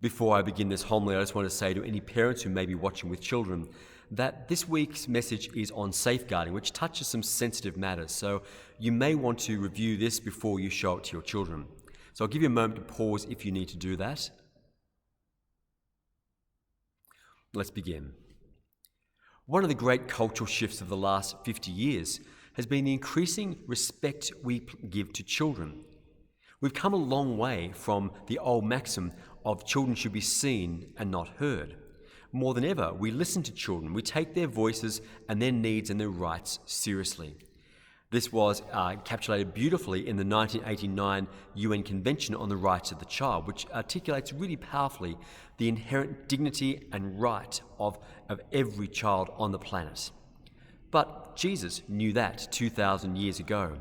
Before I begin this homily, I just want to say to any parents who may be watching with children that this week's message is on safeguarding, which touches some sensitive matters. So you may want to review this before you show it to your children. So I'll give you a moment to pause if you need to do that. Let's begin. One of the great cultural shifts of the last 50 years has been the increasing respect we give to children. We've come a long way from the old maxim of children should be seen and not heard. More than ever, we listen to children. We take their voices and their needs and their rights seriously. This was encapsulated beautifully in the 1989 UN Convention on the Rights of the Child, which articulates really powerfully the inherent dignity and right of every child on the planet. But Jesus knew that 2,000 years ago.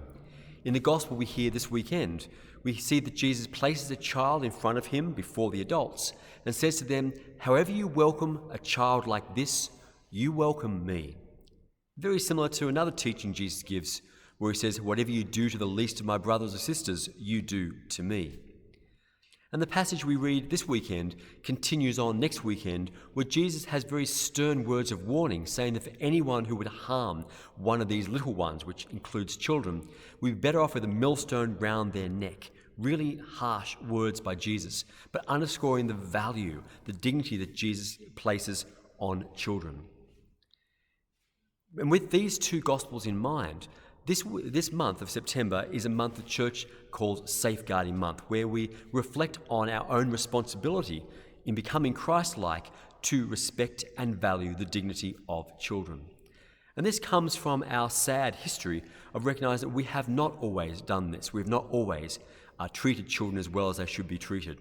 In the gospel we hear this weekend, we see that Jesus places a child in front of him before the adults and says to them, "However you welcome a child like this, you welcome me." Very similar to another teaching Jesus gives, where he says, "Whatever you do to the least of my brothers or sisters, you do to me." And the passage we read this weekend continues on next weekend, where Jesus has very stern words of warning, saying that for anyone who would harm one of these little ones, which includes children, we'd be better off with a millstone round their neck. Really harsh words by Jesus, but underscoring the value, the dignity that Jesus places on children. And with these two Gospels in mind, this month of September is a month the Church calls Safeguarding Month, where we reflect on our own responsibility in becoming Christ-like to respect and value the dignity of children. And this comes from our sad history of recognizing that we have not always done this. We have not always treated children as well as they should be treated.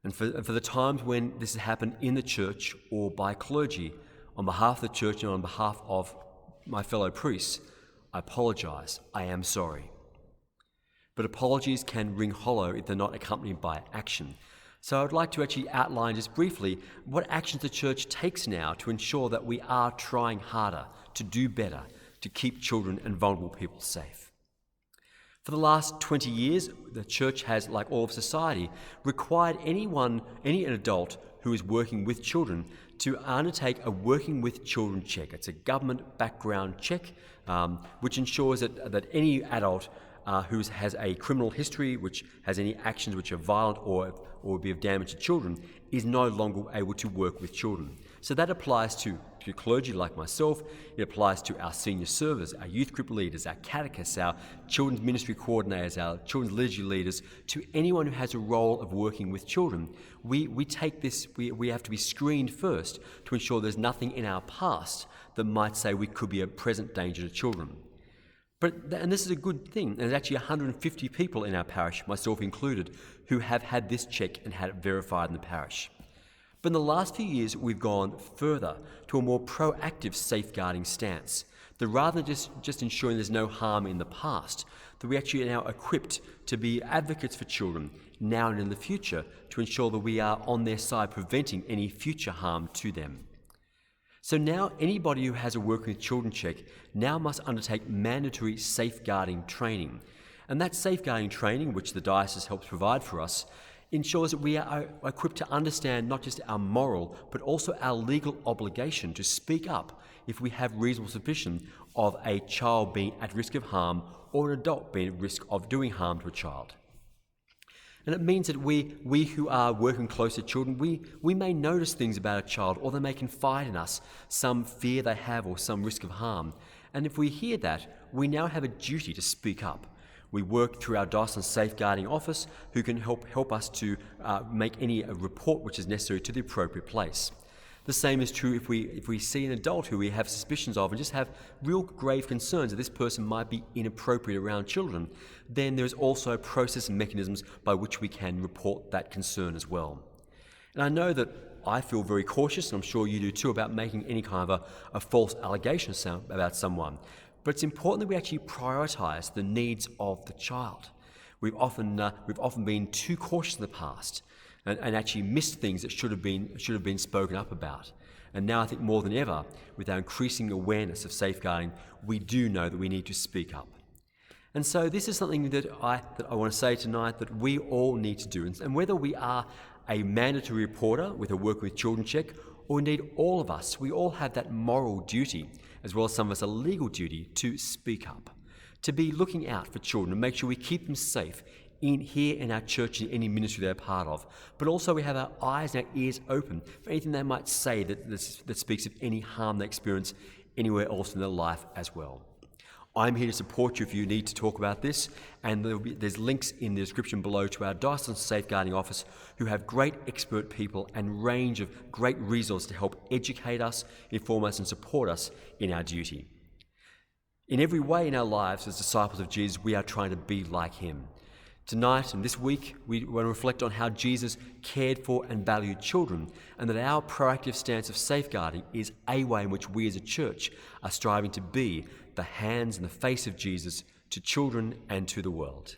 And for the times when this has happened in the Church or by clergy, on behalf of the Church and on behalf of my fellow priests, I apologize. I am sorry. But apologies can ring hollow if they're not accompanied by action. So I'd like to actually outline just briefly what actions the Church takes now to ensure that we are trying harder to do better, to keep children and vulnerable people safe. For the last 20 years, the Church has, like all of society, required any adult who is working with children to undertake a working with children check. It's a government background check which ensures that any adult who has a criminal history, which has any actions which are violent or would be of damage to children, is no longer able to work with children. So that applies to clergy like myself. It applies to our senior servers, our youth group leaders, our catechists, our children's ministry coordinators, our children's liturgy leaders, to anyone who has a role of working with children. We take this, we have to be screened first to ensure there's nothing in our past that might say we could be a present danger to children. And this is a good thing. There's actually 150 people in our parish, myself included, who have had this check and had it verified in the parish. But in the last few years, we've gone further to a more proactive safeguarding stance. That rather than just ensuring there's no harm in the past, that we actually are now equipped to be advocates for children now and in the future to ensure that we are on their side preventing any future harm to them. So now anybody who has a working with children check now must undertake mandatory safeguarding training. And that safeguarding training, which the diocese helps provide for us, ensures that we are equipped to understand not just our moral, but also our legal obligation to speak up if we have reasonable suspicion of a child being at risk of harm or an adult being at risk of doing harm to a child. And it means that we who are working close to children, we may notice things about a child, or they may confide in us some fear they have or some risk of harm. And if we hear that, we now have a duty to speak up. We work through our diocesan safeguarding office, who can help us to make any report which is necessary to the appropriate place. The same is true if we see an adult who we have suspicions of and just have real grave concerns that this person might be inappropriate around children, then there's also process and mechanisms by which we can report that concern as well. And I know that I feel very cautious, and I'm sure you do too, about making any kind of a false allegation about someone. But it's important that we actually prioritise the needs of the child. We've often been too cautious in the past and actually missed things that should have been spoken up about. And now I think more than ever, with our increasing awareness of safeguarding, we do know that we need to speak up. And so this is something that I want to say tonight that we all need to do. And whether we are a mandatory reporter with a Work with Children check, or indeed all of us, we all have that moral duty, as well as some of us a legal duty, to speak up, to be looking out for children and make sure we keep them safe here in our church and any ministry they're part of. But also we have our eyes and our ears open for anything they might say that speaks of any harm they experience anywhere else in their life as well. I'm here to support you if you need to talk about this, and there's links in the description below to our Diocesan Safeguarding Office, who have great expert people and range of great resources to help educate us, inform us and support us in our duty. In every way in our lives as disciples of Jesus, we are trying to be like him. Tonight and this week, we want to reflect on how Jesus cared for and valued children, and that our proactive stance of safeguarding is a way in which we as a church are striving to be the hands and the face of Jesus to children and to the world.